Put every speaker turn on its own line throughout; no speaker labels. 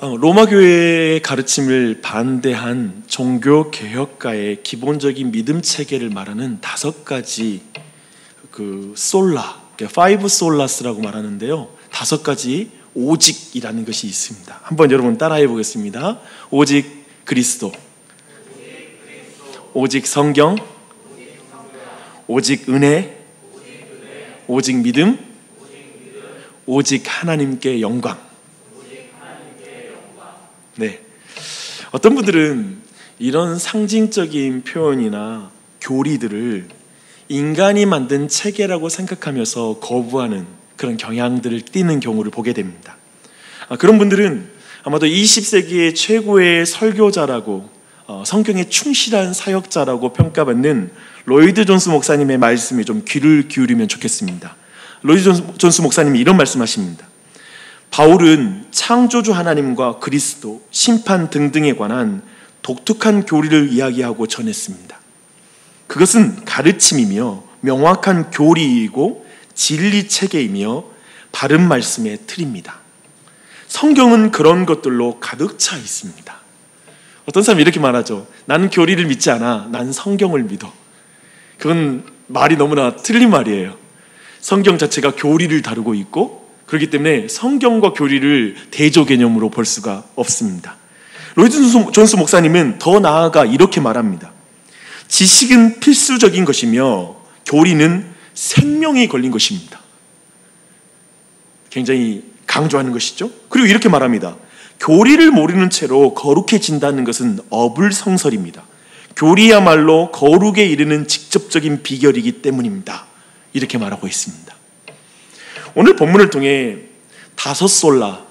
로마 교회의 가르침을 반대한 종교 개혁가의 기본적인 믿음 체계를 말하는 5가지 솔라, 파이브 솔라스라고 말하는데요. 5가지 오직이라는 것이 있습니다. 한번 여러분 따라해 보겠습니다. 오직 그리스도, 오직 성경, 오직 은혜, 오직 믿음, 오직 하나님께 영광. 네. 어떤 분들은 이런 상징적인 표현이나 교리들을 인간이 만든 체계라고 생각하면서 거부하는 그런 경향들을 띠는 경우를 보게 됩니다. 그런 분들은 아마도 20세기의 최고의 설교자라고 성경에 충실한 사역자라고 평가받는 로이드 존스 목사님의 말씀에 좀 귀를 기울이면 좋겠습니다. 로이드 존스 목사님이 이런 말씀하십니다. 바울은 창조주 하나님과 그리스도, 심판 등등에 관한 독특한 교리를 이야기하고 전했습니다. 그것은 가르침이며 명확한 교리이고 진리 체계이며 바른 말씀의 틀입니다. 성경은 그런 것들로 가득 차 있습니다. 어떤 사람이 이렇게 말하죠. 나는 교리를 믿지 않아. 난 성경을 믿어. 그건 말이 너무나 틀린 말이에요. 성경 자체가 교리를 다루고 있고 그렇기 때문에 성경과 교리를 대조 개념으로 볼 수가 없습니다. 로이드 존스 목사님은 더 나아가 이렇게 말합니다. 지식은 필수적인 것이며 교리는 생명이 걸린 것입니다. 굉장히 강조하는 것이죠. 그리고 이렇게 말합니다. 교리를 모르는 채로 거룩해진다는 것은 어불성설입니다. 교리야말로 거룩에 이르는 직접적인 비결이기 때문입니다. 이렇게 말하고 있습니다. 오늘 본문을 통해 5솔라,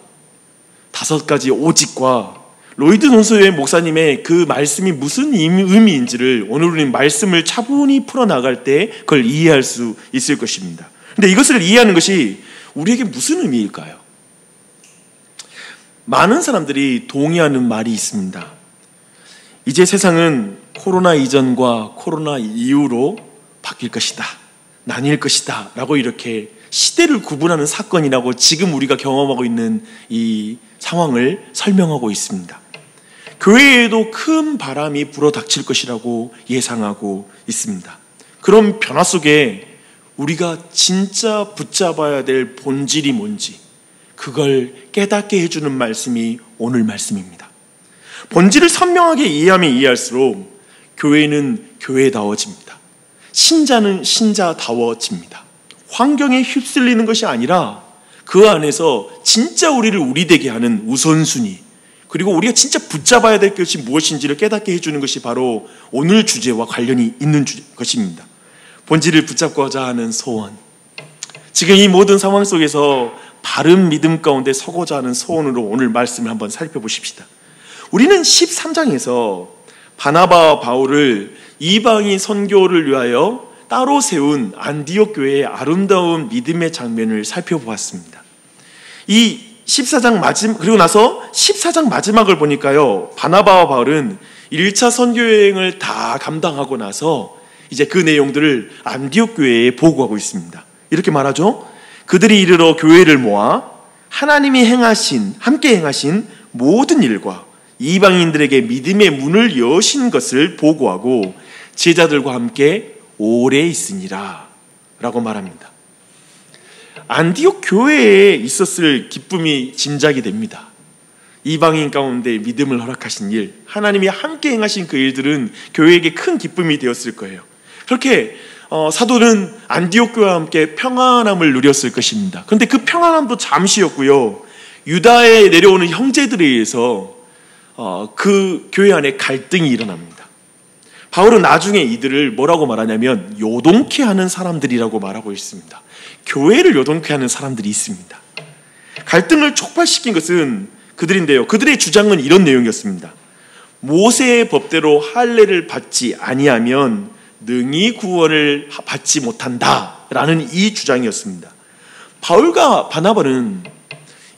5가지 오직과 로이드 존스 목사님의 그 말씀이 무슨 의미인지를 오늘 우리는 말씀을 차분히 풀어나갈 때 그걸 이해할 수 있을 것입니다. 그런데 이것을 이해하는 것이 우리에게 무슨 의미일까요? 많은 사람들이 동의하는 말이 있습니다. 이제 세상은 코로나 이전과 코로나 이후로 바뀔 것이다, 나뉠 것이다 라고 이렇게 시대를 구분하는 사건이라고 지금 우리가 경험하고 있는 이 상황을 설명하고 있습니다. 교회에도 큰 바람이 불어닥칠 것이라고 예상하고 있습니다. 그런 변화 속에 우리가 진짜 붙잡아야 될 본질이 뭔지 그걸 깨닫게 해주는 말씀이 오늘 말씀입니다. 본질을 선명하게 이해하면 이해할수록 교회는 교회다워집니다. 신자는 신자다워집니다. 환경에 휩쓸리는 것이 아니라 그 안에서 진짜 우리를 우리 되게 하는 우선순위, 그리고 우리가 진짜 붙잡아야 될 것이 무엇인지를 깨닫게 해주는 것이 바로 오늘 주제와 관련이 있는 것입니다. 본질을 붙잡고자 하는 소원, 지금 이 모든 상황 속에서 바른 믿음 가운데 서고자 하는 소원으로 오늘 말씀을 한번 살펴보십시다. 우리는 13장에서 바나바와 바울을 이방인 선교를 위하여 따로 세운 안디옥 교회의 아름다운 믿음의 장면을 살펴보았습니다. 이 14장 그리고 나서 14장 마지막을 보니까요, 바나바와 바울은 1차 선교 여행을 다 감당하고 나서 이제 그 내용들을 안디옥 교회에 보고하고 있습니다. 이렇게 말하죠. 그들이 이르러 교회를 모아 하나님이 함께 행하신 모든 일과 이방인들에게 믿음의 문을 여신 것을 보고하고 제자들과 함께 오래 있으니라 라고 말합니다. 안디옥 교회에 있었을 기쁨이 짐작이 됩니다. 이방인 가운데 믿음을 허락하신 일, 하나님이 함께 행하신 그 일들은 교회에게 큰 기쁨이 되었을 거예요. 그렇게 사도는 안디옥 교회와 함께 평안함을 누렸을 것입니다. 그런데 그 평안함도 잠시였고요, 유다에 내려오는 형제들에 의해서 그 교회 안에 갈등이 일어납니다. 바울은 나중에 이들을 뭐라고 말하냐면 요동케 하는 사람들이라고 말하고 있습니다. 교회를 요동케 하는 사람들이 있습니다. 갈등을 촉발시킨 것은 그들인데요, 그들의 주장은 이런 내용이었습니다. 모세의 법대로 할례를 받지 아니하면 능히 구원을 받지 못한다라는 이 주장이었습니다. 바울과 바나바는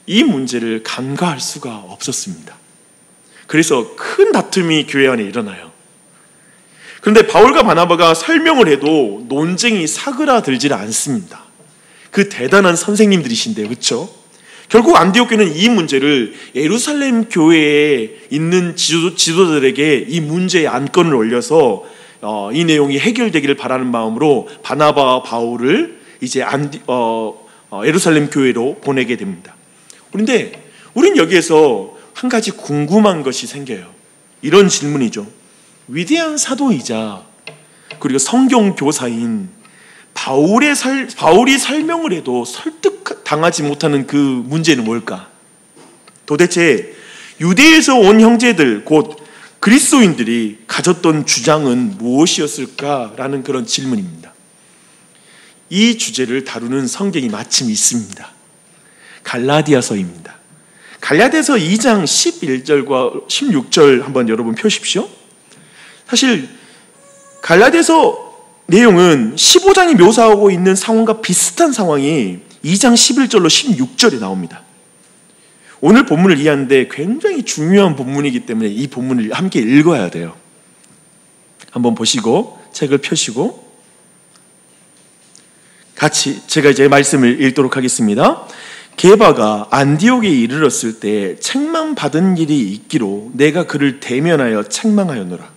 이 문제를 간과할 수가 없었습니다. 그래서 큰 다툼이 교회 안에 일어나요. 그런데 바울과 바나바가 설명을 해도 논쟁이 사그라들질 않습니다. 그 대단한 선생님들이신데, 그렇죠? 결국 안디옥 교회는 이 문제를 예루살렘 교회에 있는 지도자들에게 이 문제의 안건을 올려서 이 내용이 해결되기를 바라는 마음으로 바나바와 바울을 이제 예루살렘 교회로 보내게 됩니다. 그런데 우린 여기에서 한 가지 궁금한 것이 생겨요. 이런 질문이죠. 위대한 사도이자 그리고 성경 교사인 바울이 설명을 해도 설득당하지 못하는 그 문제는 뭘까? 도대체 유대에서 온 형제들 곧 그리스도인들이 가졌던 주장은 무엇이었을까라는 그런 질문입니다. 이 주제를 다루는 성경이 마침 있습니다. 갈라디아서입니다. 갈라디아서 2장 11절과 16절 한번 여러분 펴십시오. 사실 갈라디아서 내용은 15장이 묘사하고 있는 상황과 비슷한 상황이 2장 11절로 16절에 나옵니다. 오늘 본문을 이해하는데 굉장히 중요한 본문이기 때문에 이 본문을 함께 읽어야 돼요. 한번 보시고 책을 펴시고 같이 제가 이제 말씀을 읽도록 하겠습니다. 게바가 안디옥에 이르렀을 때 책망받은 일이 있기로 내가 그를 대면하여 책망하였노라.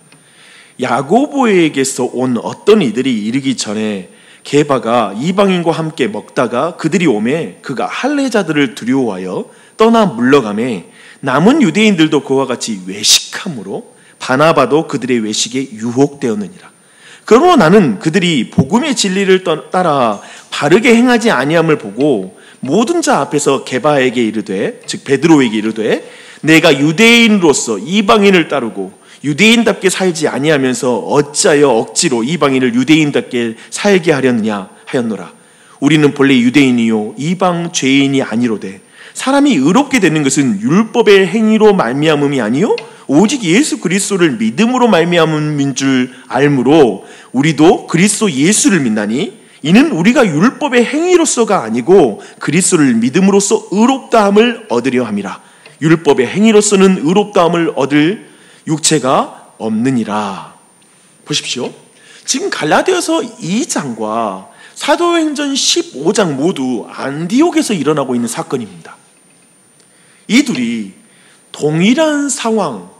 야고보에게서 온 어떤 이들이 이르기 전에 게바가 이방인과 함께 먹다가 그들이 오매 그가 할례자들을 두려워하여 떠나 물러가매 남은 유대인들도 그와 같이 외식함으로 바나바도 그들의 외식에 유혹되었느니라. 그러므로 나는 그들이 복음의 진리를 따라 바르게 행하지 아니함을 보고 모든 자 앞에서 게바에게 이르되 즉 베드로에게 이르되 내가 유대인으로서 이방인을 따르고 유대인답게 살지 아니하면서 어찌하여 억지로 이방인을 유대인답게 살게 하렸느냐 하였노라. 우리는 본래 유대인이요 이방 죄인이 아니로되 사람이 의롭게 되는 것은 율법의 행위로 말미암음이 아니요 오직 예수 그리스도를 믿음으로 말미암음인 줄 알므로 우리도 그리스도 예수를 믿나니 이는 우리가 율법의 행위로서가 아니고 그리스도를 믿음으로써 의롭다함을 얻으려 함이라. 율법의 행위로서는 의롭다함을 얻을 육체가 없느니라. 보십시오. 지금 갈라디아서 2장과 사도행전 15장 모두 안디옥에서 일어나고 있는 사건입니다. 이 둘이 동일한 상황,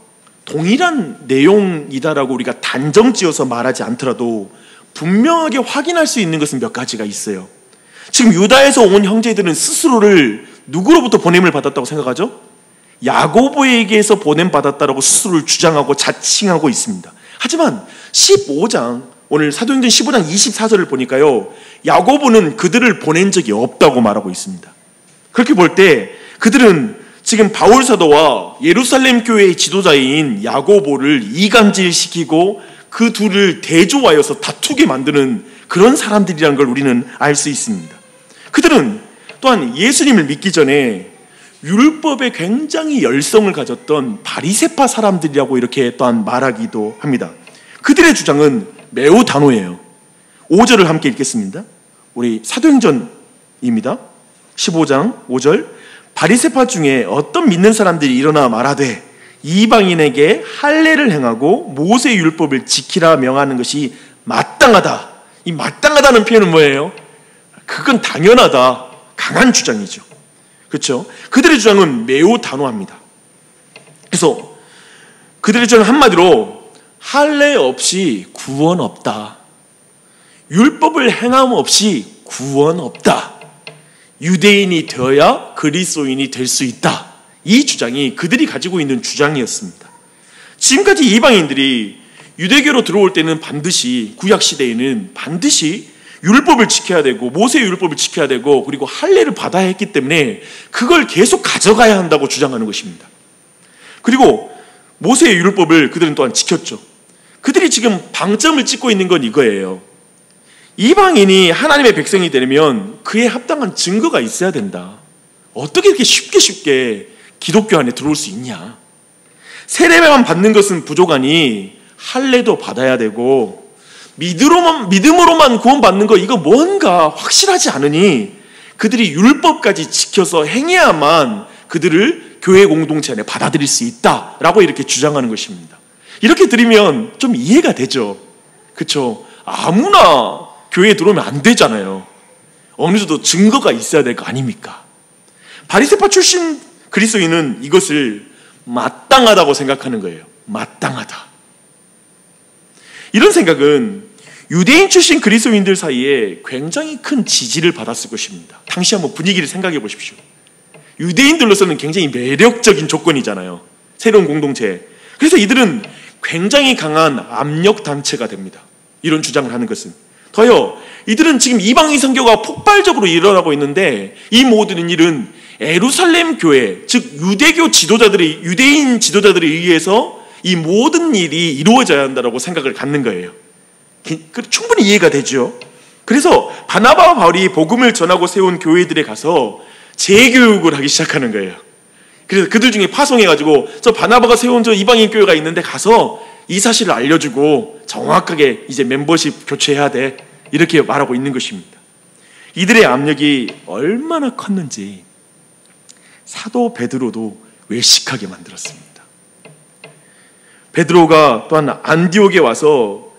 동일한 내용이다라고 우리가 단정지어서 말하지 않더라도 분명하게 확인할 수 있는 것은 몇 가지가 있어요. 지금 유다에서 온 형제들은 스스로를 누구로부터 보냄을 받았다고 생각하죠? 야고보에게서 보냄받았다라고 스스로를 주장하고 자칭하고 있습니다. 하지만 15장 오늘 사도행전 15장 24절을 보니까요 야고보는 그들을 보낸 적이 없다고 말하고 있습니다. 그렇게 볼 때 그들은 지금 바울 사도와 예루살렘 교회의 지도자인 야고보를 이간질시키고 그 둘을 대조하여서 다투게 만드는 그런 사람들이라는 걸 우리는 알 수 있습니다. 그들은 또한 예수님을 믿기 전에 율법에 굉장히 열성을 가졌던 바리새파 사람들이라고 이렇게 또한 말하기도 합니다. 그들의 주장은 매우 단호해요. 5절을 함께 읽겠습니다. 우리 사도행전입니다. 15장 5절 바리새파 중에 어떤 믿는 사람들이 일어나 말하되 이방인에게 할례를 행하고 모세의 율법을 지키라 명하는 것이 마땅하다. 이 마땅하다는 표현은 뭐예요? 그건 당연하다. 강한 주장이죠. 그렇죠? 그들의 주장은 매우 단호합니다. 그래서 그들의 주장은 한마디로 할례 없이 구원 없다. 율법을 행함 없이 구원 없다. 유대인이 되어야 그리스도인이 될 수 있다. 이 주장이 그들이 가지고 있는 주장이었습니다. 지금까지 이방인들이 유대교로 들어올 때는 반드시 구약시대에는 반드시 율법을 지켜야 되고 모세의 율법을 지켜야 되고 그리고 할례를 받아야 했기 때문에 그걸 계속 가져가야 한다고 주장하는 것입니다. 그리고 모세의 율법을 그들은 또한 지켰죠. 그들이 지금 방점을 찍고 있는 건 이거예요. 이방인이 하나님의 백성이 되려면 그에 합당한 증거가 있어야 된다. 어떻게 이렇게 쉽게 기독교 안에 들어올 수 있냐. 세례만 받는 것은 부족하니 할례도 받아야 되고 믿음으로만 구원받는 거 이거 뭔가 확실하지 않으니 그들이 율법까지 지켜서 행해야만 그들을 교회 공동체 안에 받아들일 수 있다라고 이렇게 주장하는 것입니다. 이렇게 들으면 좀 이해가 되죠. 그렇죠? 아무나 교회에 들어오면 안 되잖아요. 어느 정도 증거가 있어야 될 거 아닙니까? 바리새파 출신 그리스도인은 이것을 마땅하다고 생각하는 거예요. 마땅하다. 이런 생각은 유대인 출신 그리스도인들 사이에 굉장히 큰 지지를 받았을 것입니다. 당시 한번 분위기를 생각해 보십시오. 유대인들로서는 굉장히 매력적인 조건이잖아요. 새로운 공동체. 그래서 이들은 굉장히 강한 압력 단체가 됩니다. 이런 주장을 하는 것은. 더요, 이들은 지금 이방인 선교가 폭발적으로 일어나고 있는데 이 모든 일은 예루살렘 교회, 즉 유대인 지도자들에 의해서 이 모든 일이 이루어져야 한다고 생각을 갖는 거예요. 충분히 이해가 되죠. 그래서 바나바와 바울이 복음을 전하고 세운 교회들에 가서 재교육을 하기 시작하는 거예요. 그래서 그들 중에 파송해가지고 저 바나바가 세운 저 이방인 교회가 있는데 가서 이 사실을 알려주고 정확하게 이제 멤버십 교체해야 돼, 이렇게 말하고 있는 것입니다. 이들의 압력이 얼마나 컸는지 사도 베드로도 외식하게 만들었습니다. 베드로가 또한 안디옥에 와서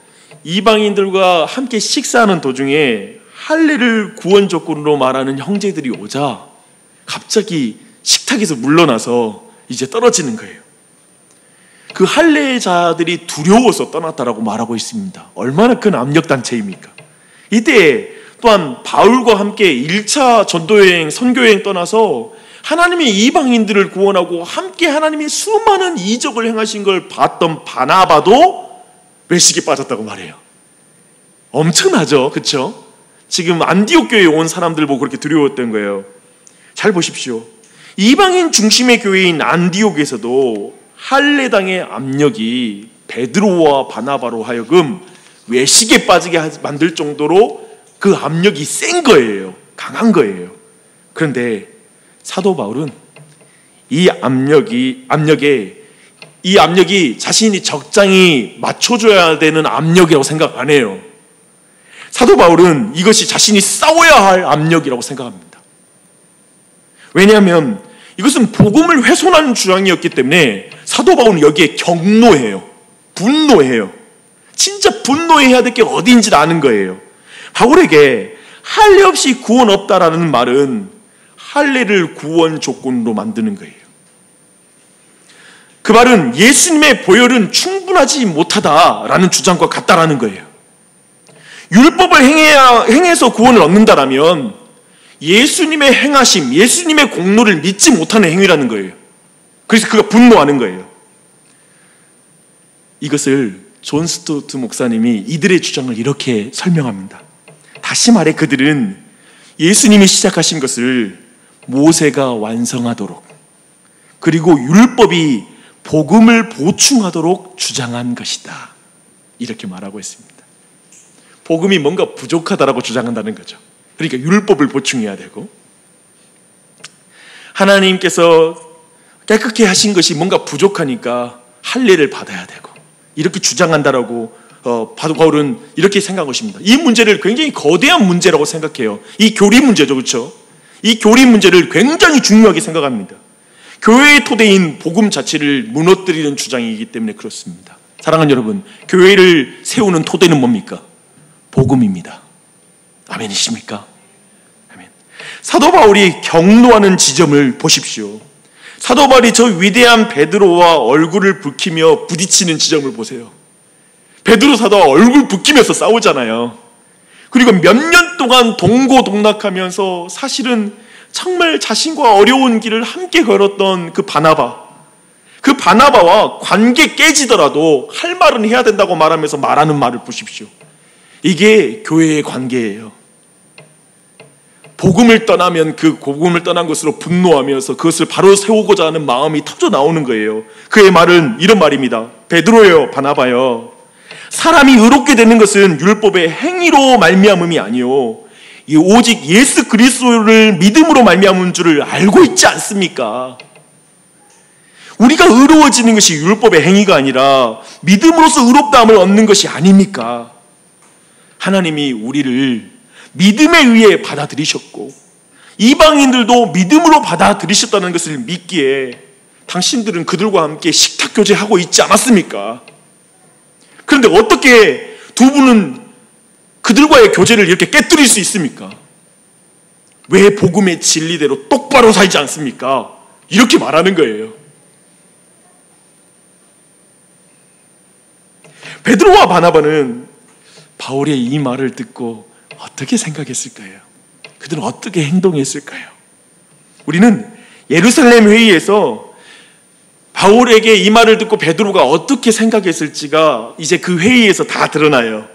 이방인들과 함께 식사하는 도중에 할례를 구원 조건으로 말하는 형제들이 오자 갑자기 식탁에서 물러나서 이제 떨어지는 거예요. 그 할례자들이 두려워서 떠났다라고 말하고 있습니다. 얼마나 큰 압력단체입니까? 이때 또한 바울과 함께 1차 전도여행, 선교여행 떠나서 하나님의 이방인들을 구원하고 함께 하나님의 수많은 이적을 행하신 걸 봤던 바나바도 외식에 빠졌다고 말해요. 엄청나죠? 그렇죠? 지금 안디옥 교회에 온 사람들 보고 그렇게 두려웠던 거예요. 잘 보십시오. 이방인 중심의 교회인 안디옥에서도 할례당의 압력이 베드로와 바나바로 하여금 외식에 빠지게 만들 정도로 그 압력이 센 거예요. 강한 거예요. 그런데 사도 바울은 이 압력이 자신이 적당히 맞춰줘야 되는 압력이라고 생각 안 해요. 사도 바울은 이것이 자신이 싸워야 할 압력이라고 생각합니다. 왜냐하면 이것은 복음을 훼손하는 주장이었기 때문에 사도 바울은 여기에 격노해요. 분노해요. 진짜 분노해야 될 게 어디인지 아는 거예요. 바울에게 할례 없이 구원 없다라는 말은 할례를 구원 조건으로 만드는 거예요. 그 말은 예수님의 보혈은 충분하지 못하다라는 주장과 같다라는 거예요. 율법을 행해서 구원을 얻는다라면 예수님의 행하심, 예수님의 공로를 믿지 못하는 행위라는 거예요. 그래서 그가 분노하는 거예요. 이것을 존 스토트 목사님이 이들의 주장을 이렇게 설명합니다. 다시 말해 그들은 예수님이 시작하신 것을 모세가 완성하도록, 그리고 율법이 복음을 보충하도록 주장한 것이다, 이렇게 말하고 있습니다. 복음이 뭔가 부족하다라고 주장한다는 거죠. 그러니까 율법을 보충해야 되고, 하나님께서 깨끗게 하신 것이 뭔가 부족하니까 할례를 받아야 되고, 이렇게 주장한다라고 바울은 이렇게 생각한 것입니다. 이 문제를 굉장히 거대한 문제라고 생각해요. 이 교리 문제죠, 그렇죠? 이 교리 문제를 굉장히 중요하게 생각합니다. 교회의 토대인 복음 자체를 무너뜨리는 주장이기 때문에 그렇습니다. 사랑하는 여러분, 교회를 세우는 토대는 뭡니까? 복음입니다. 아멘이십니까? 아멘. 사도 바울이 격노하는 지점을 보십시오. 사도 바울이 저 위대한 베드로와 얼굴을 붉히며 부딪히는 지점을 보세요. 베드로 사도와 얼굴 붉히면서 싸우잖아요. 그리고 몇 년 동안 동고동락하면서 사실은 정말 자신과 어려운 길을 함께 걸었던 그 바나바와 관계 깨지더라도 할 말은 해야 된다고 말하면서 말하는 말을 보십시오. 이게 교회의 관계예요. 복음을 떠나면 그 복음을 떠난 것으로 분노하면서 그것을 바로 세우고자 하는 마음이 터져 나오는 거예요. 그의 말은 이런 말입니다. 베드로요, 바나바요, 사람이 의롭게 되는 것은 율법의 행위로 말미암음이 아니요 오직 예수 그리스도를 믿음으로 말미암은 줄을 알고 있지 않습니까? 우리가 의로워지는 것이 율법의 행위가 아니라 믿음으로써 의롭다함을 얻는 것이 아닙니까? 하나님이 우리를 믿음에 의해 받아들이셨고 이방인들도 믿음으로 받아들이셨다는 것을 믿기에 당신들은 그들과 함께 식탁 교제하고 있지 않았습니까? 그런데 어떻게 두 분은 그들과의 교제를 이렇게 깨뜨릴 수 있습니까? 왜 복음의 진리대로 똑바로 살지 않습니까? 이렇게 말하는 거예요. 베드로와 바나바는 바울의 이 말을 듣고 어떻게 생각했을까요? 그들은 어떻게 행동했을까요? 우리는 예루살렘 회의에서 바울에게 이 말을 듣고 베드로가 어떻게 생각했을지가 이제 그 회의에서 다 드러나요.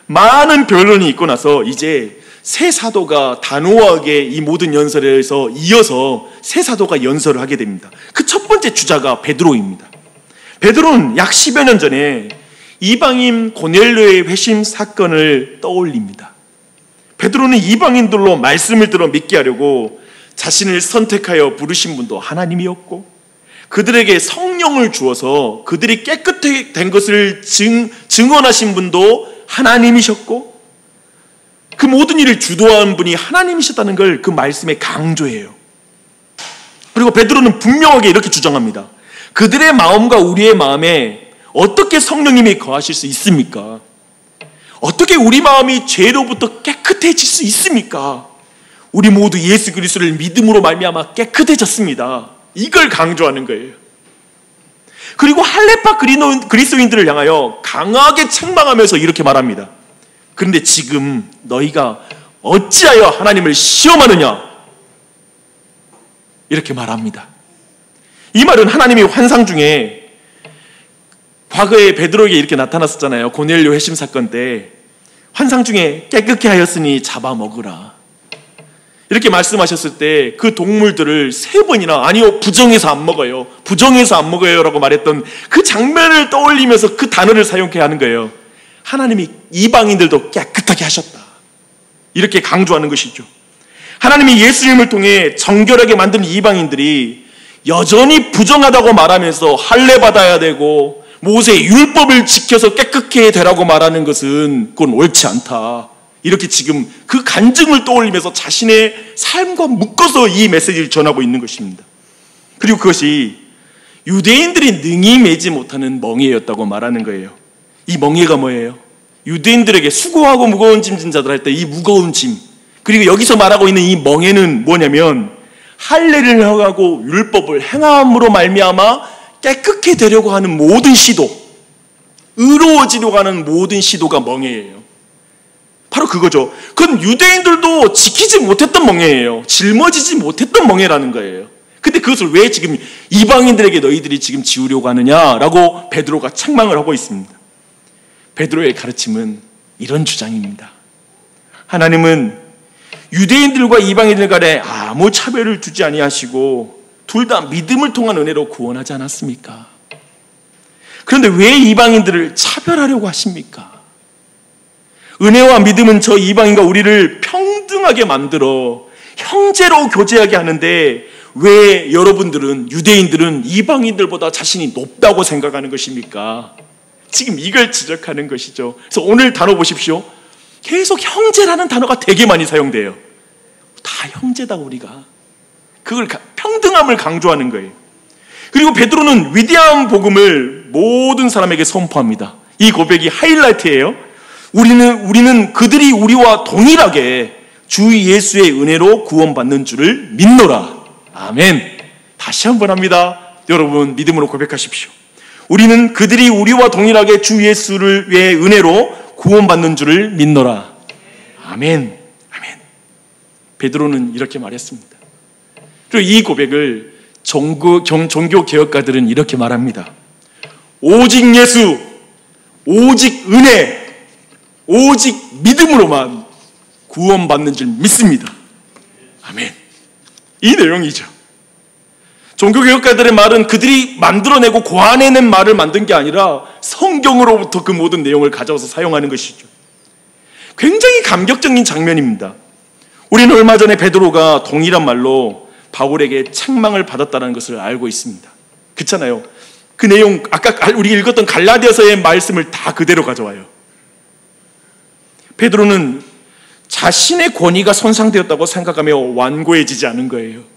많은 변론이 있고 나서 이제 세 사도가 단호하게 이 모든 연설에서 이어서 세 사도가 연설을 하게 됩니다. 그 첫 번째 주자가 베드로입니다. 베드로는 약 10여 년 전에 이방인 고넬료의 회심 사건을 떠올립니다. 베드로는 이방인들로 말씀을 들어 믿게 하려고 자신을 선택하여 부르신 분도 하나님이었고, 그들에게 성령을 주어서 그들이 깨끗하게 된 것을 증언하신 분도 하나님이셨고, 그 모든 일을 주도한 분이 하나님이셨다는 걸 그 말씀에 강조해요. 그리고 베드로는 분명하게 이렇게 주장합니다. 그들의 마음과 우리의 마음에 어떻게 성령님이 거하실 수 있습니까? 어떻게 우리 마음이 죄로부터 깨끗해질 수 있습니까? 우리 모두 예수 그리스도를 믿음으로 말미암아 깨끗해졌습니다. 이걸 강조하는 거예요. 그리고 할레파 그리스도인들을 향하여 강하게 책망하면서 이렇게 말합니다. 그런데 지금 너희가 어찌하여 하나님을 시험하느냐? 이렇게 말합니다. 이 말은 하나님이 환상 중에 과거에 베드로에게 이렇게 나타났었잖아요. 고넬료 회심 사건 때 환상 중에 깨끗게 하였으니 잡아먹으라, 이렇게 말씀하셨을 때 그 동물들을 3번이나 아니요 부정해서 안 먹어요, 부정해서 안 먹어요 라고 말했던 그 장면을 떠올리면서 그 단어를 사용해야 하는 거예요. 하나님이 이방인들도 깨끗하게 하셨다, 이렇게 강조하는 것이죠. 하나님이 예수님을 통해 정결하게 만든 이방인들이 여전히 부정하다고 말하면서 할례 받아야 되고 모세의 율법을 지켜서 깨끗게 되라고 말하는 것은 그건 옳지 않다, 이렇게 지금 그 간증을 떠올리면서 자신의 삶과 묶어서 이 메시지를 전하고 있는 것입니다. 그리고 그것이 유대인들이 능히 매지 못하는 멍에였다고 말하는 거예요. 이 멍에가 뭐예요? 유대인들에게 수고하고 무거운 짐 진 자들 할 때 이 무거운 짐, 그리고 여기서 말하고 있는 이 멍에는 뭐냐면 할례를 하고 율법을 행함으로 말미암아 깨끗게 되려고 하는 모든 시도, 의로워지려고 하는 모든 시도가 멍에예요. 바로 그거죠. 그건 유대인들도 지키지 못했던 멍에예요. 짊어지지 못했던 멍에라는 거예요. 근데 그것을 왜 지금 이방인들에게 너희들이 지금 지우려고 하느냐라고 베드로가 책망을 하고 있습니다. 베드로의 가르침은 이런 주장입니다. 하나님은 유대인들과 이방인들 간에 아무 차별을 두지 아니하시고 둘 다 믿음을 통한 은혜로 구원하지 않았습니까? 그런데 왜 이방인들을 차별하려고 하십니까? 은혜와 믿음은 저 이방인과 우리를 평등하게 만들어 형제로 교제하게 하는데 왜 여러분들은, 유대인들은 이방인들보다 자신이 높다고 생각하는 것입니까? 지금 이걸 지적하는 것이죠. 그래서 오늘 단어 보십시오. 계속 형제라는 단어가 되게 많이 사용돼요. 다 형제다 우리가. 그걸 평등함을 강조하는 거예요. 그리고 베드로는 위대한 복음을 모든 사람에게 선포합니다. 이 고백이 하이라이트예요. 우리는 그들이 우리와 동일하게 주 예수의 은혜로 구원받는 줄을 믿노라. 아멘. 다시 한번 합니다. 여러분 믿음으로 고백하십시오. 우리는 그들이 우리와 동일하게 주 예수를 위해 은혜로 구원받는 줄을 믿노라. 아멘. 아멘. 베드로는 이렇게 말했습니다. 그리고 이 고백을 종교 개혁가들은 이렇게 말합니다. 오직 예수, 오직 은혜, 오직 믿음으로만 구원받는 줄 믿습니다. 아멘. 이 내용이죠. 종교개혁가들의 말은 그들이 만들어내고 고안해낸 말을 만든 게 아니라 성경으로부터 그 모든 내용을 가져와서 사용하는 것이죠. 굉장히 감격적인 장면입니다. 우리는 얼마 전에 베드로가 동일한 말로 바울에게 책망을 받았다는 것을 알고 있습니다. 그렇잖아요. 그 내용, 아까 우리가 읽었던 갈라디아서의 말씀을 다 그대로 가져와요. 베드로는 자신의 권위가 손상되었다고 생각하며 완고해지지 않은 거예요.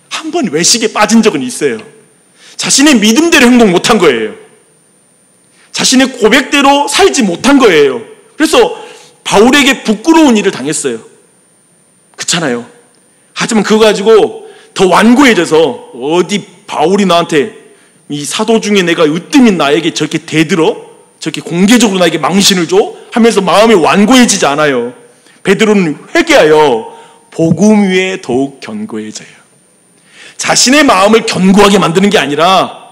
한 번 외식에 빠진 적은 있어요. 자신의 믿음대로 행동 못한 거예요. 자신의 고백대로 살지 못한 거예요. 그래서 바울에게 부끄러운 일을 당했어요. 그렇잖아요. 하지만 그거 가지고 더 완고해져서 어디 바울이 나한테 이 사도 중에 내가 으뜸인 나에게 저렇게 대들어? 저렇게 공개적으로 나에게 망신을 줘? 하면서 마음이 완고해지지 않아요. 베드로는 회개하여 복음 위에 더욱 견고해져요. 자신의 마음을 견고하게 만드는 게 아니라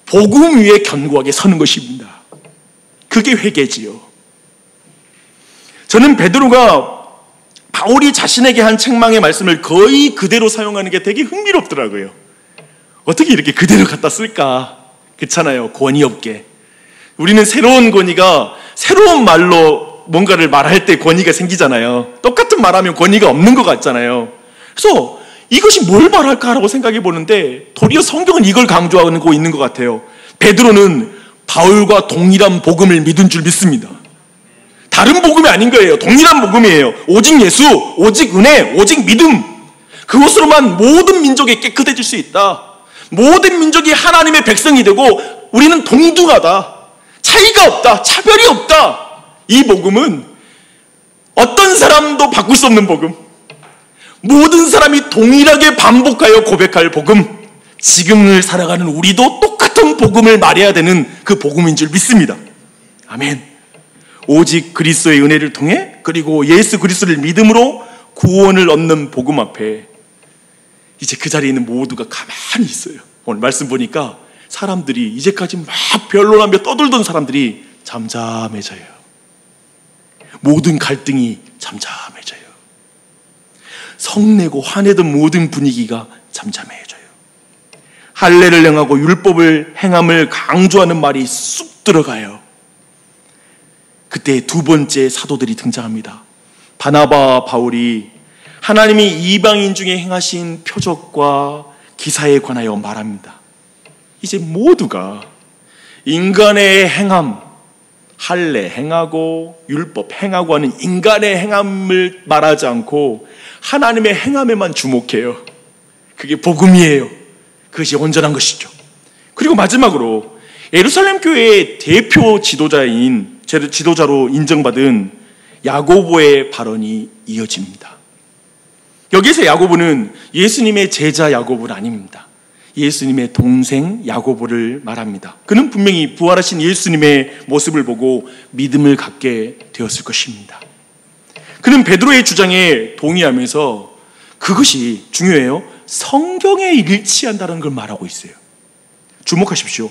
복음 위에 견고하게 서는 것입니다. 그게 회개지요. 저는 베드로가 바울이 자신에게 한 책망의 말씀을 거의 그대로 사용하는 게 되게 흥미롭더라고요. 어떻게 이렇게 그대로 갖다 쓸까? 그렇잖아요. 권위 없게. 우리는 새로운 권위가 새로운 말로 뭔가를 말할 때 권위가 생기잖아요. 똑같은 말하면 권위가 없는 것 같잖아요. 그래서 이것이 뭘 말할까라고 생각해 보는데 도리어 성경은 이걸 강조하고 있는 것 같아요. 베드로는 바울과 동일한 복음을 믿은 줄 믿습니다. 다른 복음이 아닌 거예요. 동일한 복음이에요. 오직 예수, 오직 은혜, 오직 믿음. 그것으로만 모든 민족이 깨끗해질 수 있다. 모든 민족이 하나님의 백성이 되고 우리는 동등하다. 차이가 없다. 차별이 없다. 이 복음은 어떤 사람도 바꿀 수 없는 복음. 모든 사람이 동일하게 반복하여 고백할 복음. 지금을 살아가는 우리도 똑같은 복음을 말해야 되는 그 복음인 줄 믿습니다. 아멘. 오직 그리스도의 은혜를 통해 그리고 예수 그리스도를 믿음으로 구원을 얻는 복음 앞에 이제 그 자리에 있는 모두가 가만히 있어요. 오늘 말씀 보니까 사람들이 이제까지 막 변론하며 떠들던 사람들이 잠잠해져요. 모든 갈등이 잠잠해져요. 성내고 화내던 모든 분위기가 잠잠해져요. 할례를 행하고 율법을 행함을 강조하는 말이 쑥 들어가요. 그때 두 번째 사도들이 등장합니다. 바나바와 바울이 하나님이 이방인 중에 행하신 표적과 기사에 관하여 말합니다. 이제 모두가 인간의 행함, 할례 행하고 율법 행하고 하는 인간의 행함을 말하지 않고 하나님의 행함에만 주목해요. 그게 복음이에요. 그것이 온전한 것이죠. 그리고 마지막으로 예루살렘 교회의 대표 지도자로 인정받은 야고보의 발언이 이어집니다. 여기서 야고보는 예수님의 제자 야고보는 아닙니다. 예수님의 동생 야고보를 말합니다. 그는 분명히 부활하신 예수님의 모습을 보고 믿음을 갖게 되었을 것입니다. 그는 베드로의 주장에 동의하면서 그것이 중요해요. 성경에 일치한다는 걸 말하고 있어요. 주목하십시오.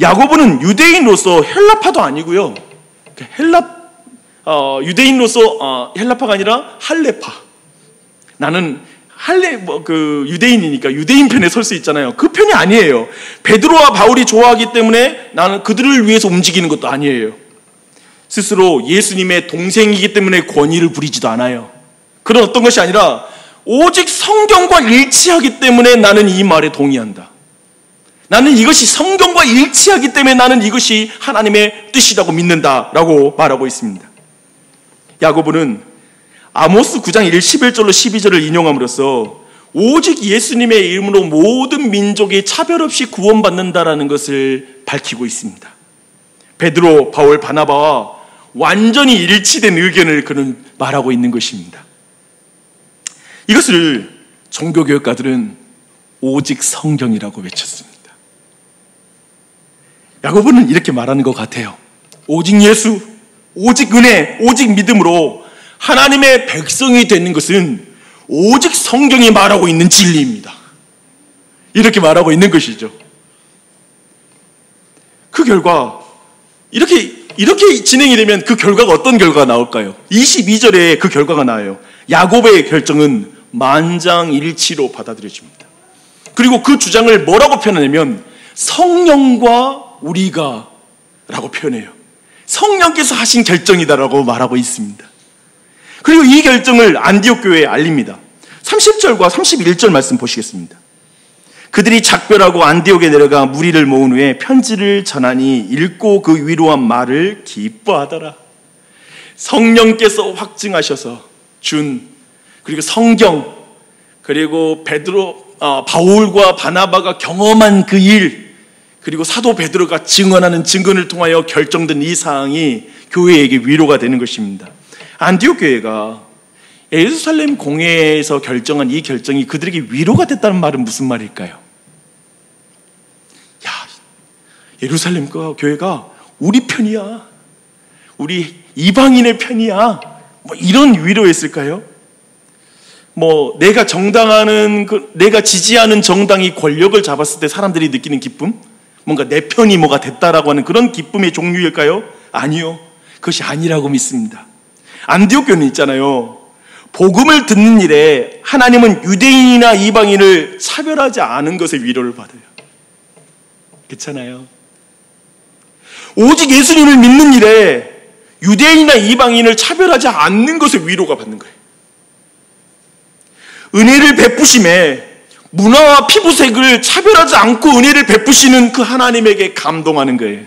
야고보는 유대인으로서 헬라파도 아니고요. 유대인으로서 헬라파가 아니라 할례파. 나는 유대인이니까 유대인 편에 설 수 있잖아요. 그 편이 아니에요. 베드로와 바울이 좋아하기 때문에 나는 그들을 위해서 움직이는 것도 아니에요. 스스로 예수님의 동생이기 때문에 권위를 부리지도 않아요. 그런 어떤 것이 아니라 오직 성경과 일치하기 때문에 나는 이 말에 동의한다. 나는 이것이 성경과 일치하기 때문에 나는 이것이 하나님의 뜻이라고 믿는다라고 말하고 있습니다. 야고보는 아모스 9장 11절로 12절을 인용함으로써 오직 예수님의 이름으로 모든 민족이 차별 없이 구원받는다라는 것을 밝히고 있습니다. 베드로, 바울, 바나바와 완전히 일치된 의견을 그는 말하고 있는 것입니다. 이것을 종교교육가들은 오직 성경이라고 외쳤습니다. 야고보는 이렇게 말하는 것 같아요. 오직 예수, 오직 은혜, 오직 믿음으로 하나님의 백성이 되는 것은 오직 성경이 말하고 있는 진리입니다. 이렇게 말하고 있는 것이죠. 그 결과 이렇게 진행이 되면 그 결과가 어떤 결과가 나올까요? 22절에 그 결과가 나와요. 야고보의 결정은 만장일치로 받아들여집니다. 그리고 그 주장을 뭐라고 표현하냐면 성령과 우리가 라고 표현해요. 성령께서 하신 결정이다라고 말하고 있습니다. 그리고 이 결정을 안디옥 교회에 알립니다. 30절과 31절 말씀 보시겠습니다. 그들이 작별하고 안디옥에 내려가 무리를 모은 후에 편지를 전하니 읽고 그 위로한 말을 기뻐하더라. 성령께서 확증하셔서 그리고 성경, 그리고 바울과 바나바가 경험한 그 일, 그리고 사도 베드로가 증언하는 증언을 통하여 결정된 이 사항이 교회에게 위로가 되는 것입니다. 안디옥 교회가
예루살렘 공회에서 결정한 이 결정이 그들에게 위로가 됐다는 말은 무슨 말일까요? 야, 예루살렘 교회가 우리 편이야, 우리 이방인의 편이야, 뭐 이런 위로였을까요? 뭐 내가 내가 지지하는 정당이 권력을 잡았을 때 사람들이 느끼는 기쁨, 뭔가 내 편이 뭐가 됐다라고 하는 그런 기쁨의 종류일까요? 아니요, 그것이 아니라고 믿습니다. 안디옥 교회는 있잖아요, 복음을 듣는 일에 하나님은 유대인이나 이방인을 차별하지 않은 것에 위로를 받아요. 그렇잖아요. 오직 예수님을 믿는 일에 유대인이나 이방인을 차별하지 않는 것에 위로가 받는 거예요. 은혜를 베푸심에 문화와 피부색을 차별하지 않고 은혜를 베푸시는 그 하나님에게 감동하는 거예요.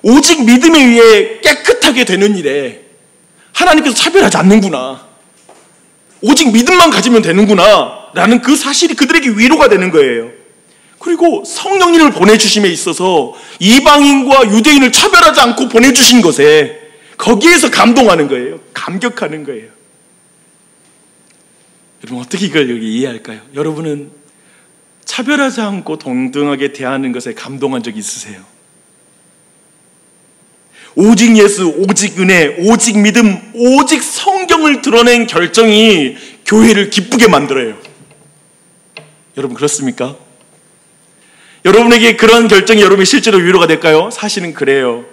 오직 믿음에 의해 깨끗하게 되는 일에 하나님께서 차별하지 않는구나, 오직 믿음만 가지면 되는구나 라는 그 사실이 그들에게 위로가 되는 거예요. 그리고 성령님을 보내주심에 있어서 이방인과 유대인을 차별하지 않고 보내주신 것에 거기에서 감동하는 거예요. 감격하는 거예요. 여러분, 어떻게 이걸 여기 이해할까요? 여러분은 차별하지 않고 동등하게 대하는 것에 감동한 적 있으세요? 오직 예수, 오직 은혜, 오직 믿음, 오직 성경을 드러낸 결정이 교회를 기쁘게 만들어요. 여러분, 그렇습니까? 여러분에게 그런 결정이 여러분이 실제로 위로가 될까요? 사실은 그래요.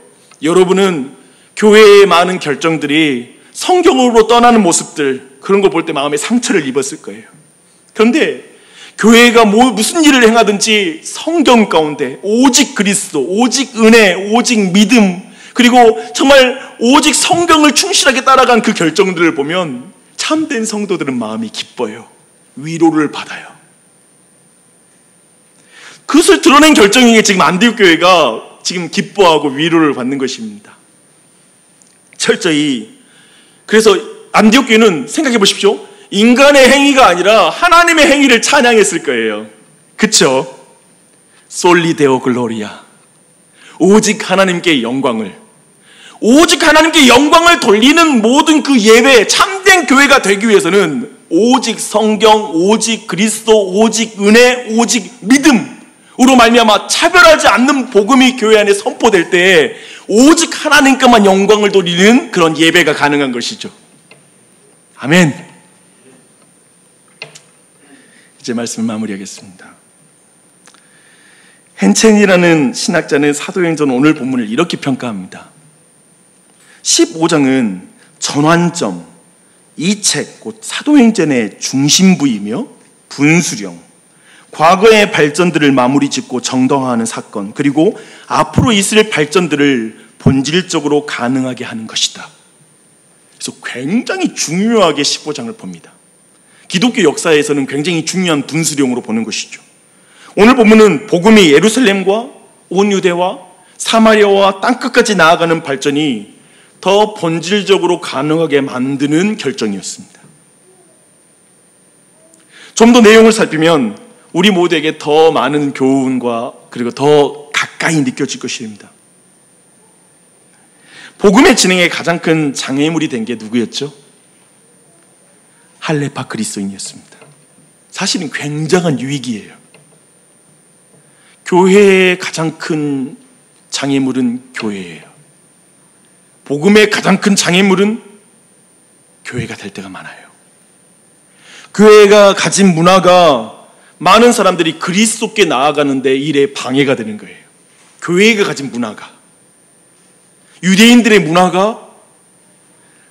여러분은 교회의 많은 결정들이 성경으로 떠나는 모습들, 그런 거 볼 때 마음에 상처를 입었을 거예요. 그런데 교회가 무슨 일을 행하든지 성경 가운데 오직 그리스도, 오직 은혜, 오직 믿음, 그리고 정말 오직 성경을 충실하게 따라간 그 결정들을 보면 참된 성도들은 마음이 기뻐요. 위로를 받아요. 그것을 드러낸 결정이 지금 안디옥 교회가 지금 기뻐하고 위로를 받는 것입니다. 철저히. 그래서 안디옥 교회는 생각해 보십시오. 인간의 행위가 아니라 하나님의 행위를 찬양했을 거예요. 그쵸? 솔리 데오 글로리아, 오직 하나님께 영광을, 오직 하나님께 영광을 돌리는 모든 그 예배, 참된 교회가 되기 위해서는 오직 성경, 오직 그리스도, 오직 은혜, 오직 믿음으로 말미암아 차별하지 않는 복음이 교회 안에 선포될 때 오직 하나님께만 영광을 돌리는 그런 예배가 가능한 것이죠. 아멘. 이제 말씀을 마무리하겠습니다. 헨첸이라는 신학자는 사도행전 오늘 본문을 이렇게 평가합니다. 15장은 전환점, 이 책, 곧 사도행전의 중심부이며 분수령, 과거의 발전들을 마무리 짓고 정당화하는 사건, 그리고 앞으로 있을 발전들을 본질적으로 가능하게 하는 것이다. 그래서 굉장히 중요하게 15장을 봅니다. 기독교 역사에서는 굉장히 중요한 분수령으로 보는 것이죠. 오늘 본문은 복음이 예루살렘과 온 유대와 사마리아와 땅끝까지 나아가는 발전이 더 본질적으로 가능하게 만드는 결정이었습니다. 좀 더 내용을 살피면 우리 모두에게 더 많은 교훈과 그리고 더 가까이 느껴질 것입니다. 복음의 진행에 가장 큰 장애물이 된 게 누구였죠? 할레파 그리스도인이었습니다. 사실은 굉장한 유익이에요. 교회의 가장 큰 장애물은 교회예요. 복음의 가장 큰 장애물은 교회가 될 때가 많아요. 교회가 가진 문화가 많은 사람들이 그리스도께 나아가는데 일에 방해가 되는 거예요. 교회가 가진 문화가, 유대인들의 문화가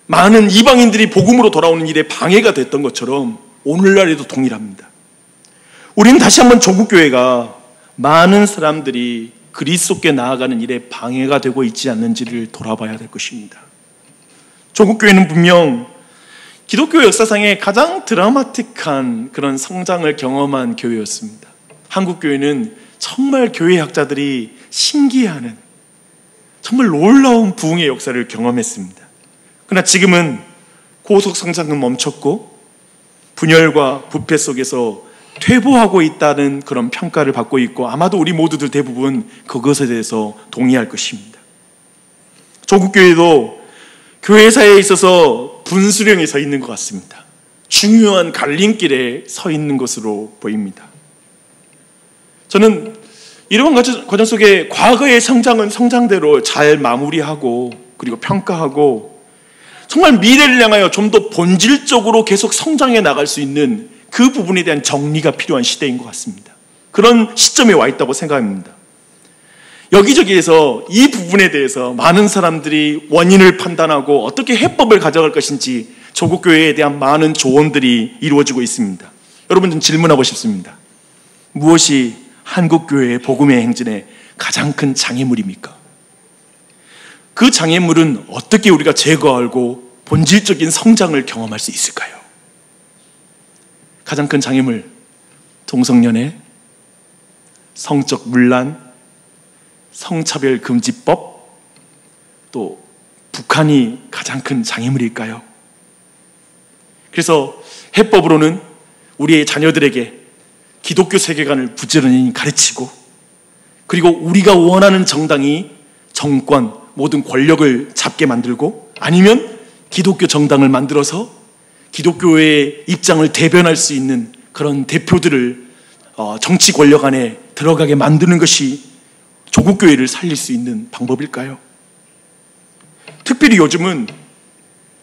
많은 이방인들이 복음으로 돌아오는 일에 방해가 됐던 것처럼 오늘날에도 동일합니다. 우리는 다시 한번 조국교회가 많은 사람들이 그리스도께 나아가는 일에 방해가 되고 있지 않는지를 돌아봐야 될 것입니다. 조국교회는 분명 기독교 역사상에 가장 드라마틱한 그런 성장을 경험한 교회였습니다. 한국교회는 정말 교회학자들이 신기해하는 정말 놀라운 부흥의 역사를 경험했습니다. 그러나 지금은 고속 성장은 멈췄고 분열과 부패 속에서 퇴보하고 있다는 그런 평가를 받고 있고, 아마도 우리 모두들 대부분 그것에 대해서 동의할 것입니다. 조국교회도 교회사에 있어서 분수령에 서 있는 것 같습니다. 중요한 갈림길에 서 있는 것으로 보입니다. 저는 이러한 과정 속에 과거의 성장은 성장대로 잘 마무리하고 그리고 평가하고 정말 미래를 향하여 좀 더 본질적으로 계속 성장해 나갈 수 있는 그 부분에 대한 정리가 필요한 시대인 것 같습니다. 그런 시점에 와 있다고 생각합니다. 여기저기에서 이 부분에 대해서 많은 사람들이 원인을 판단하고 어떻게 해법을 가져갈 것인지 조국교회에 대한 많은 조언들이 이루어지고 있습니다. 여러분, 좀 질문하고 싶습니다. 무엇이 한국교회의 복음의 행진에 가장 큰 장애물입니까? 그 장애물은 어떻게 우리가 제거하고 본질적인 성장을 경험할 수 있을까요? 가장 큰 장애물, 동성연애, 성적 문란, 성차별 금지법, 또 북한이 가장 큰 장애물일까요? 그래서 해법으로는 우리의 자녀들에게 기독교 세계관을 부지런히 가르치고, 그리고 우리가 원하는 정당이 정권, 모든 권력을 잡게 만들고, 아니면 기독교 정당을 만들어서 기독교의 입장을 대변할 수 있는 그런 대표들을 정치 권력 안에 들어가게 만드는 것이 조국교회를 살릴 수 있는 방법일까요? 특별히 요즘은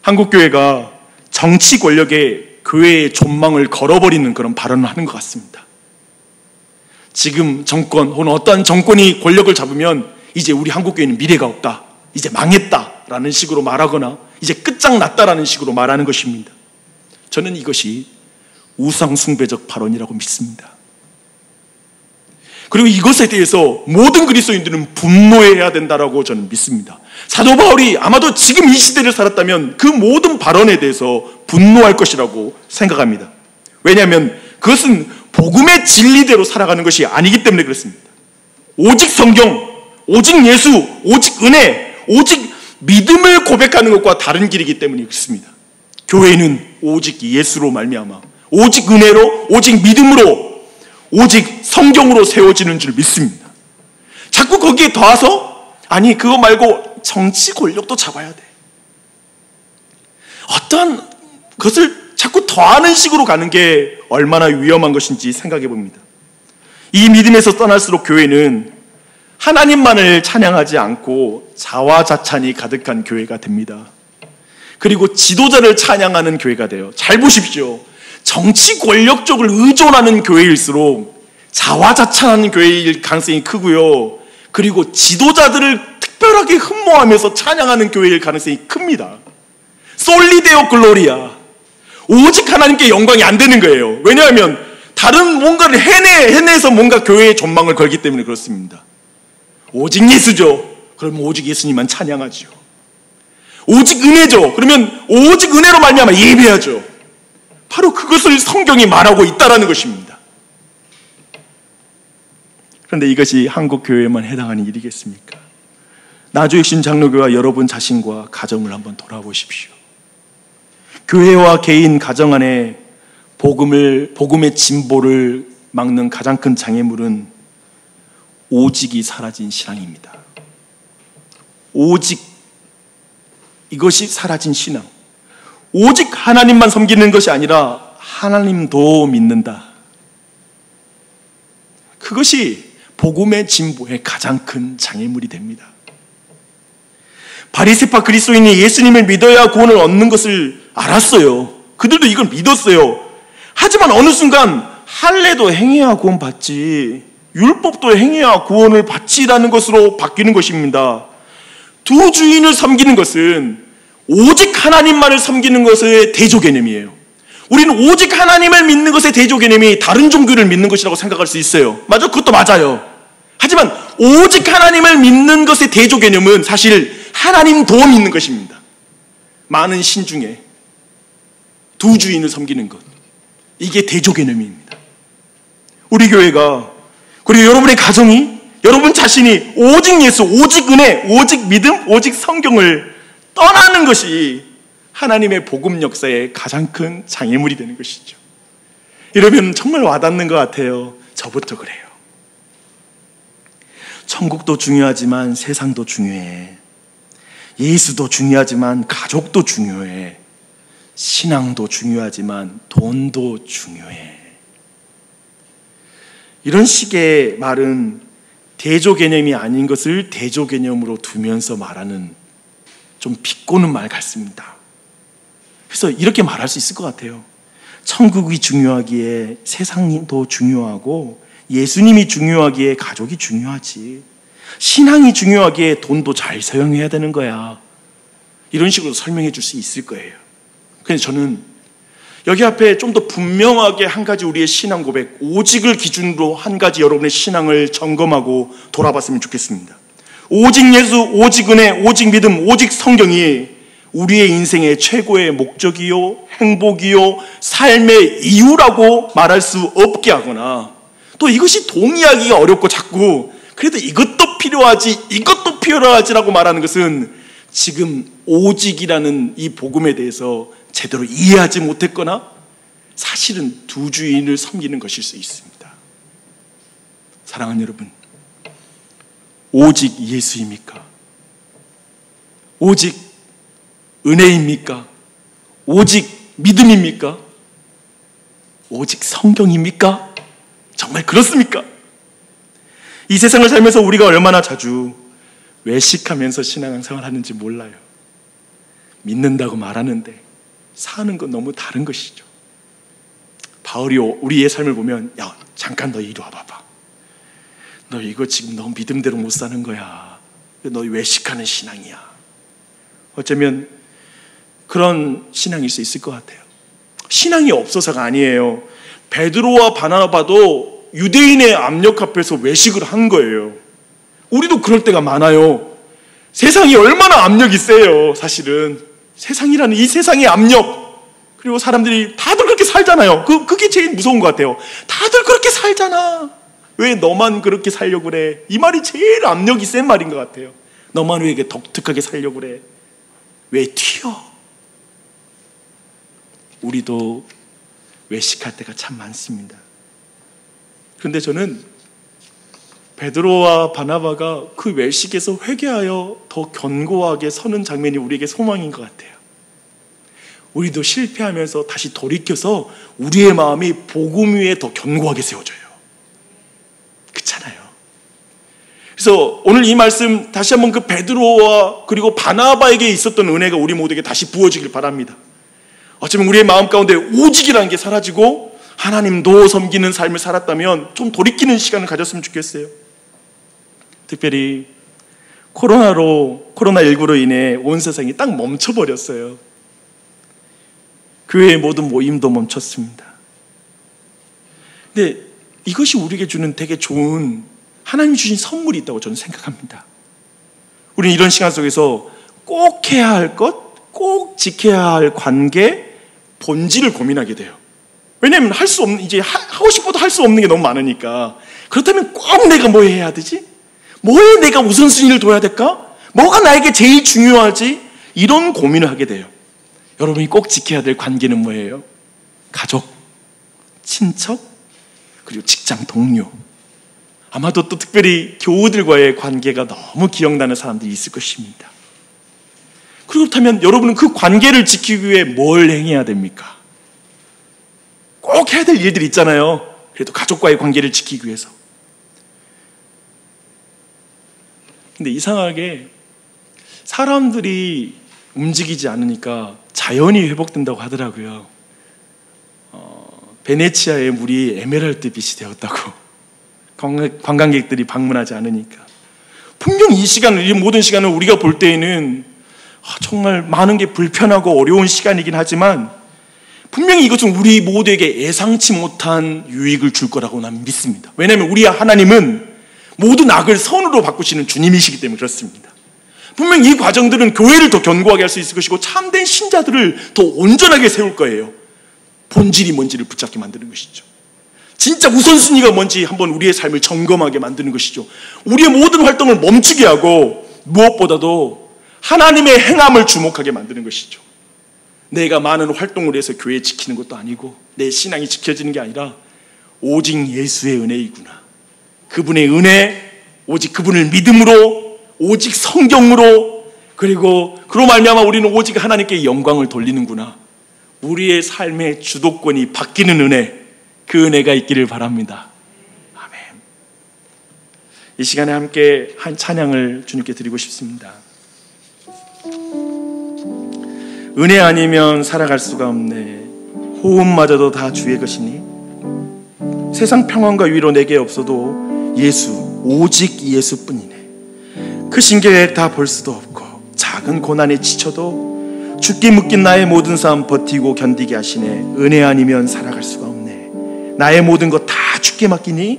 한국교회가 정치 권력에 교회의 존망을 걸어버리는 그런 발언을 하는 것 같습니다. 지금 정권 혹은 어떠한 정권이 권력을 잡으면 이제 우리 한국교회는 미래가 없다, 이제 망했다라는 식으로 말하거나 이제 끝장났다라는 식으로 말하는 것입니다. 저는 이것이 우상숭배적 발언이라고 믿습니다. 그리고 이것에 대해서 모든 그리스도인들은 분노해야 된다라고 저는 믿습니다. 사도 바울이 아마도 지금 이 시대를 살았다면 그 모든 발언에 대해서 분노할 것이라고 생각합니다. 왜냐하면 그것은 복음의 진리대로 살아가는 것이 아니기 때문에 그렇습니다. 오직 성경, 오직 예수, 오직 은혜, 오직 믿음을 고백하는 것과 다른 길이기 때문에 그렇습니다. 교회는 오직 예수로 말미암아, 오직 은혜로, 오직 믿음으로, 오직 성경으로 세워지는 줄 믿습니다. 자꾸 거기에 더해서 아니 그거 말고 정치 권력도 잡아야 돼, 어떠한 것을 자꾸 더하는 식으로 가는 게 얼마나 위험한 것인지 생각해 봅니다. 이 믿음에서 떠날수록 교회는 하나님만을 찬양하지 않고 자화자찬이 가득한 교회가 됩니다. 그리고 지도자를 찬양하는 교회가 돼요. 잘 보십시오. 정치 권력 쪽을 의존하는 교회일수록 자화자찬하는 교회일 가능성이 크고요. 그리고 지도자들을 특별하게 흠모하면서 찬양하는 교회일 가능성이 큽니다. 솔리데오 글로리아, 오직 하나님께 영광이 안 되는 거예요. 왜냐하면 다른 뭔가를 해내서 뭔가 교회의 존망을 걸기 때문에 그렇습니다. 오직 예수죠. 그러면 오직 예수님만 찬양하죠. 오직 은혜죠. 그러면 오직 은혜로 말미암아 예배하죠. 바로 그것을 성경이 말하고 있다라는 것입니다. 그런데 이것이 한국 교회에만 해당하는 일이겠습니까? 나주혁신 장로교와 여러분 자신과 가정을 한번 돌아보십시오. 교회와 개인 가정 안에 복음의 진보를 막는 가장 큰 장애물은 오직이 사라진 신앙입니다. 오직, 이것이 사라진 신앙. 오직 하나님만 섬기는 것이 아니라 하나님도 믿는다. 그것이 복음의 진보의 가장 큰 장애물이 됩니다. 바리새파 그리스도인이 예수님을 믿어야 구원을 얻는 것을 알았어요. 그들도 이걸 믿었어요. 하지만 어느 순간 할례도 행해야 구원 받지, 율법도 행해야 구원을 받지라는 것으로 바뀌는 것입니다. 두 주인을 섬기는 것은 오직 하나님만을 섬기는 것의 대조 개념이에요. 우리는 오직 하나님을 믿는 것의 대조 개념이 다른 종교를 믿는 것이라고 생각할 수 있어요. 맞아, 그것도 맞아요. 하지만 오직 하나님을 믿는 것의 대조 개념은 사실 하나님도 믿는 것입니다. 많은 신 중에 두 주인을 섬기는 것, 이게 대조 개념입니다. 우리 교회가, 그리고 여러분의 가정이, 여러분 자신이 오직 예수, 오직 은혜, 오직 믿음, 오직 성경을 떠나는 것이 하나님의 복음 역사의 가장 큰 장애물이 되는 것이죠. 이러면 정말 와닿는 것 같아요. 저부터 그래요. 천국도 중요하지만 세상도 중요해. 예수도 중요하지만 가족도 중요해. 신앙도 중요하지만 돈도 중요해. 이런 식의 말은 대조 개념이 아닌 것을 대조 개념으로 두면서 말하는 좀 비꼬는 말 같습니다. 그래서 이렇게 말할 수 있을 것 같아요. 천국이 중요하기에 세상도 중요하고, 예수님이 중요하기에 가족이 중요하지, 신앙이 중요하기에 돈도 잘 사용해야 되는 거야. 이런 식으로 설명해 줄 수 있을 거예요. 그래서 저는 여기 앞에 좀 더 분명하게 한 가지 우리의 신앙 고백, 오직을 기준으로 한 가지 여러분의 신앙을 점검하고 돌아봤으면 좋겠습니다. 오직 예수, 오직 은혜, 오직 믿음, 오직 성경이 우리의 인생의 최고의 목적이요, 행복이요, 삶의 이유라고 말할 수 없게 하거나, 또 이것이 동의하기가 어렵고 자꾸 그래도 이것도 필요하지, 이것도 필요하지라고 말하는 것은 지금 오직이라는 이 복음에 대해서 제대로 이해하지 못했거나 사실은 두 주인을 섬기는 것일 수 있습니다. 사랑하는 여러분, 오직 예수입니까? 오직 은혜입니까? 오직 믿음입니까? 오직 성경입니까? 정말 그렇습니까? 이 세상을 살면서 우리가 얼마나 자주 외식하면서 신앙생활 하는지 몰라요. 믿는다고 말하는데 사는 건 너무 다른 것이죠. 바울이 우리의 삶을 보면, 야, 잠깐 너 이리 와봐봐. 너 이거 지금 너 믿음대로 못 사는 거야. 너 외식하는 신앙이야. 어쩌면 그런 신앙일 수 있을 것 같아요. 신앙이 없어서가 아니에요. 베드로와 바나바도 유대인의 압력 앞에서 외식을 한 거예요. 우리도 그럴 때가 많아요. 세상이 얼마나 압력이 세요. 사실은 세상이라는 이 세상의 압력, 그리고 사람들이 다들 그렇게 살잖아요. 그게 제일 무서운 것 같아요. 다들 그렇게 살잖아. 왜 너만 그렇게 살려고 그래? 이 말이 제일 압력이 센 말인 것 같아요. 너만 왜 이렇게 독특하게 살려고 그래? 왜 튀어? 우리도 외식할 때가 참 많습니다. 그런데 저는 베드로와 바나바가 그 외식에서 회개하여 더 견고하게 서는 장면이 우리에게 소망인 것 같아요. 우리도 실패하면서 다시 돌이켜서 우리의 마음이 복음 위에 더 견고하게 세워져요. 그렇잖아요. 그래서 오늘 이 말씀 다시 한번 그 베드로와 그리고 바나바에게 있었던 은혜가 우리 모두에게 다시 부어지길 바랍니다. 어쩌면 우리의 마음 가운데 오직이라는 게 사라지고 하나님도 섬기는 삶을 살았다면 좀 돌이키는 시간을 가졌으면 좋겠어요. 특별히 코로나19로 인해 온 세상이 딱 멈춰버렸어요. 교회의 모든 모임도 멈췄습니다. 근데 이것이 우리에게 주는 되게 좋은, 하나님이 주신 선물이 있다고 저는 생각합니다. 우리는 이런 시간 속에서 꼭 해야 할 것, 꼭 지켜야 할 관계, 본질을 고민하게 돼요. 왜냐하면 할 수 없는, 이제 하고 싶어도 할 수 없는 게 너무 많으니까. 그렇다면 꼭 내가 뭐 해야 되지? 뭐에 내가 우선순위를 둬야 될까? 뭐가 나에게 제일 중요하지? 이런 고민을 하게 돼요. 여러분이 꼭 지켜야 될 관계는 뭐예요? 가족, 친척, 그리고 직장 동료. 아마도 또 특별히 교우들과의 관계가 너무 기억나는 사람들이 있을 것입니다. 그렇다면 여러분은 그 관계를 지키기 위해 뭘 행해야 됩니까? 꼭 해야 될 일들이 있잖아요. 그래도 가족과의 관계를 지키기 위해서. 근데 이상하게 사람들이 움직이지 않으니까 자연이 회복된다고 하더라고요. 베네치아의 물이 에메랄드 빛이 되었다고. 관광객들이 방문하지 않으니까. 분명 이 시간을, 이 모든 시간을 우리가 볼 때에는 정말 많은 게 불편하고 어려운 시간이긴 하지만 분명히 이것은 우리 모두에게 예상치 못한 유익을 줄 거라고 난 믿습니다. 왜냐하면 우리 하나님은 모든 악을 선으로 바꾸시는 주님이시기 때문에 그렇습니다. 분명 이 과정들은 교회를 더 견고하게 할 수 있을 것이고 참된 신자들을 더 온전하게 세울 거예요. 본질이 뭔지를 붙잡게 만드는 것이죠. 진짜 우선순위가 뭔지 한번 우리의 삶을 점검하게 만드는 것이죠. 우리의 모든 활동을 멈추게 하고 무엇보다도 하나님의 행함을 주목하게 만드는 것이죠. 내가 많은 활동을 해서 교회 지키는 것도 아니고 내 신앙이 지켜지는 게 아니라 오직 예수의 은혜이구나. 그분의 은혜, 오직 그분을 믿음으로, 오직 성경으로, 그리고 그로 말미암아 우리는 오직 하나님께 영광을 돌리는구나. 우리의 삶의 주도권이 바뀌는 은혜, 그 은혜가 있기를 바랍니다. 아멘. 이 시간에 함께 한 찬양을 주님께 드리고 싶습니다. 은혜 아니면 살아갈 수가 없네. 호흡마저도 다 주의 것이니. 세상 평안과 위로 내게 없어도 예수, 오직 예수뿐이네. 크신 계획 다 볼 수도 없고 작은 고난에 지쳐도 죽기 묶인 나의 모든 삶 버티고 견디게 하시네. 은혜 아니면 살아갈 수가 없네. 나의 모든 것 다 주께 맡기니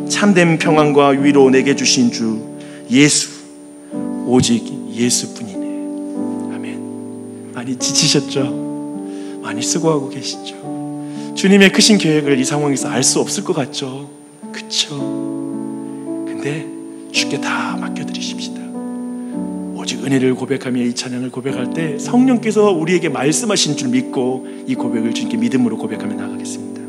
참된 평안과 위로 내게 주신 주 예수, 오직 예수뿐이네. 아멘. 많이 지치셨죠? 많이 수고하고 계시죠? 주님의 크신 계획을 이 상황에서 알 수 없을 것 같죠? 그쵸? 근데 주께 다 맡겨드리십시다. 오직 은혜를 고백하며 이 찬양을 고백할 때 성령께서 우리에게 말씀하신 줄 믿고 이 고백을 주님께 믿음으로 고백하며 나가겠습니다.